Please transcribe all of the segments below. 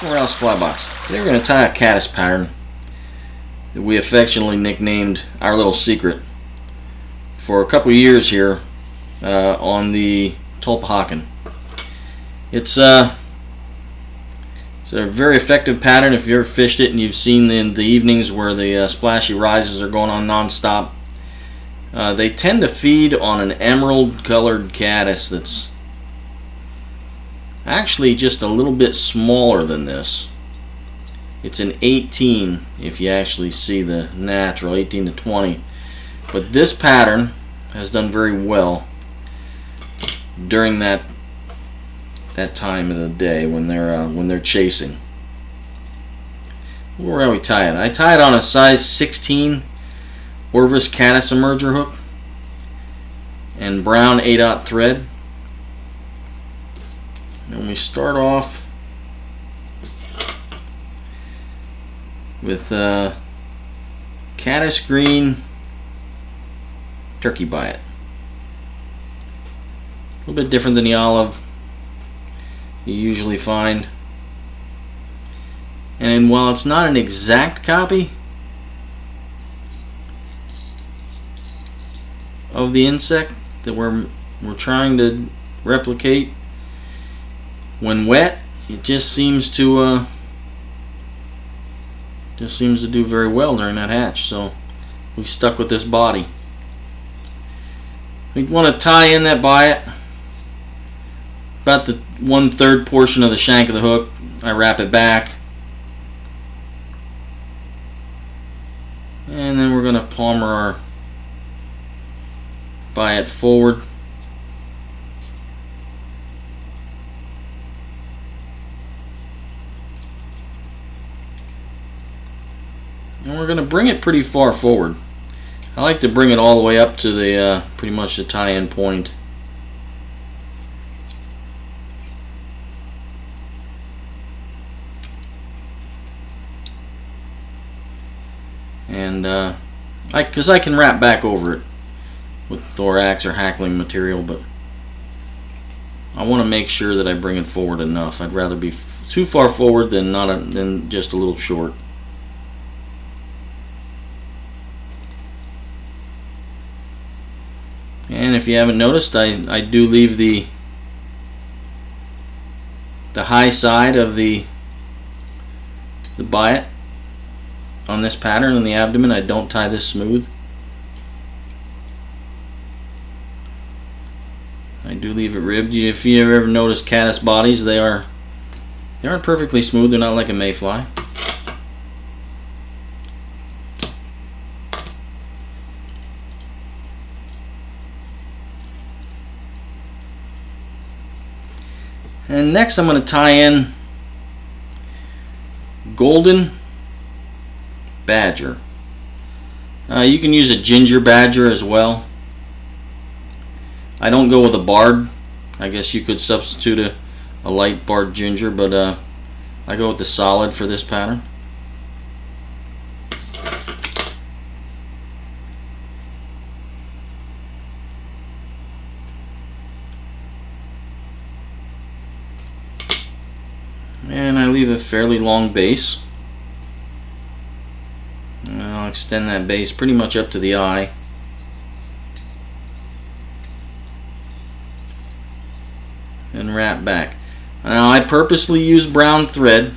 Morales Fly Box. Today we're going to tie a caddis pattern that we affectionately nicknamed our little secret for a couple years here on the Tulpehocken. It's a very effective pattern if you've ever fished it and you've seen in the evenings where the splashy rises are going on non-stop. They tend to feed on an emerald colored caddis that's actually just a little bit smaller than this. It's an 18 if you actually see the natural, 18 to 20. But this pattern has done very well during that time of the day when they're chasing. Where do we tie it? I tie it on a size 16 Orvis Caddis Emerger hook and brown 8/0 thread. And we start off with caddis green turkey biot. A little bit different than the olive you usually find. And while it's not an exact copy of the insect that we're trying to replicate, when wet, it just seems to do very well during that hatch. So we've stuck with this body. We want to tie in that biot about the 1/3 portion of the shank of the hook. I wrap it back, and then we're going to palmer our biot forward. And we're going to bring it pretty far forward. I like to bring it all the way up to the pretty much the tie-in point. And because I can wrap back over it with thorax or hackling material, but I want to make sure that I bring it forward enough. I'd rather be too far forward than just a little short. And if you haven't noticed, I do leave the high side of the biot on this pattern in the abdomen. I don't tie this smooth. I do leave it ribbed. If you ever notice caddis bodies, they aren't perfectly smooth. They're not like a mayfly. And next I'm going to tie in golden badger. You can use a ginger badger as well. I don't go with a barred. I guess you could substitute a light barred ginger, but I go with the solid for this pattern. And I leave a fairly long base. And I'll extend that base pretty much up to the eye. And wrap back. Now I purposely use brown thread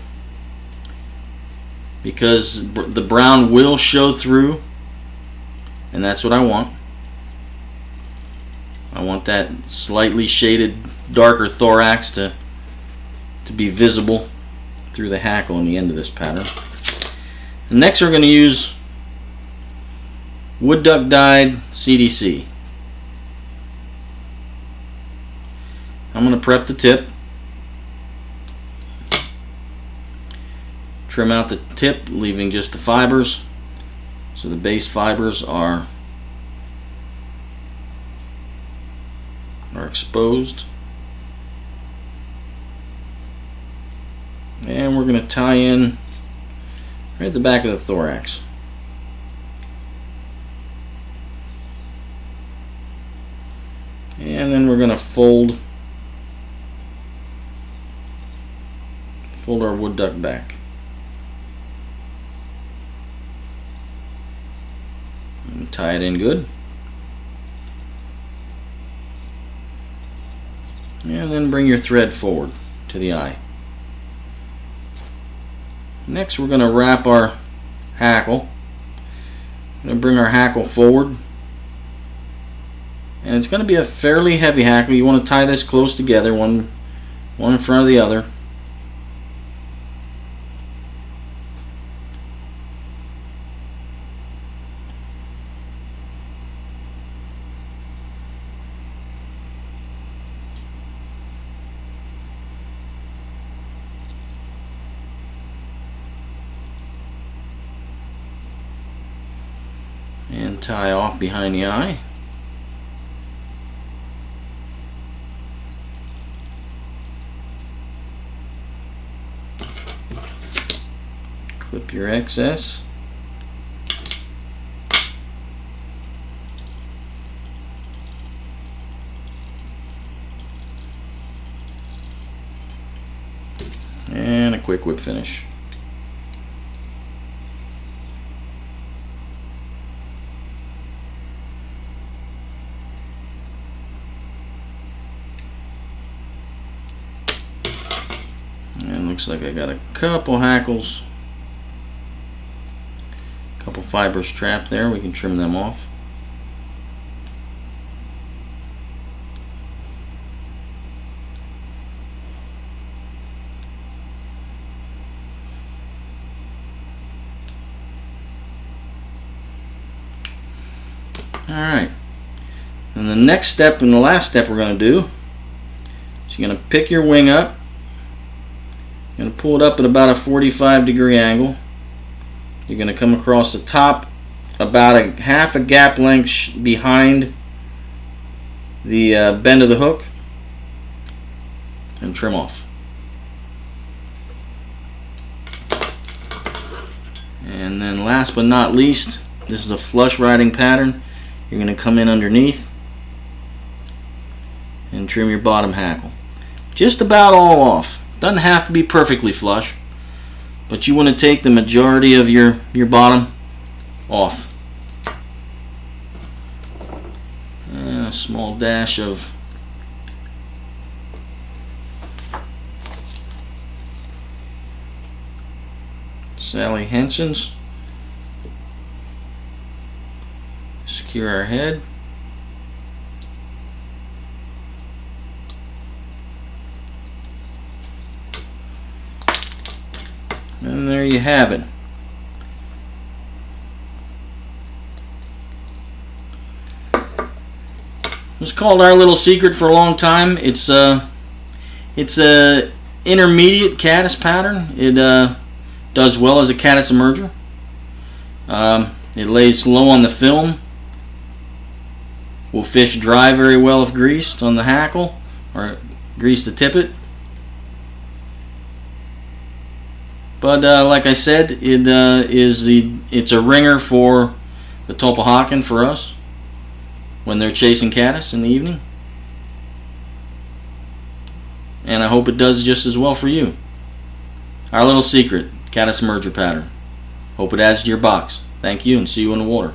because the brown will show through, and that's what I want. I want that slightly shaded darker thorax to be visible through the hackle on the end of this pattern. And next we're going to use wood duck dyed CDC. I'm going to prep the tip, trim out the tip, leaving just the fibers, so the base fibers are exposed. And we're going to tie in right at the back of the thorax. And then we're going to fold fold our wood duck back. And tie it in good. And then bring your thread forward to the eye. Next, we're going to wrap our hackle. We're going to bring our hackle forward. And it's going to be a fairly heavy hackle. You want to tie this close together, one in front of the other. And tie off behind the eye. Clip your excess. And a quick whip finish. And looks like I got a couple hackles, couple fibers trapped there. We can trim them off. Alright, and the next step and the last step we're going to do is you're going to pick your wing up. You're going to pull it up at about a 45-degree angle. You're going to come across the top about a half a gap length behind the bend of the hook and trim off. And then last but not least, this is a flush riding pattern. You're going to come in underneath and trim your bottom hackle. Just about all off. Doesn't have to be perfectly flush, but you want to take the majority of your bottom off. And a small dash of Sally Hansen's. Secure our head. And there you have it. It's called our little secret for a long time. It's a intermediate caddis pattern. It does well as a caddis emerger. It lays low on the film. Will fish dry very well if greased on the hackle or grease the tippet. But like I said, it's a ringer for the Tulpehocken for us when they're chasing caddis in the evening. And I hope it does just as well for you. Our little secret, caddis emerger pattern. Hope it adds to your box. Thank you and see you in the water.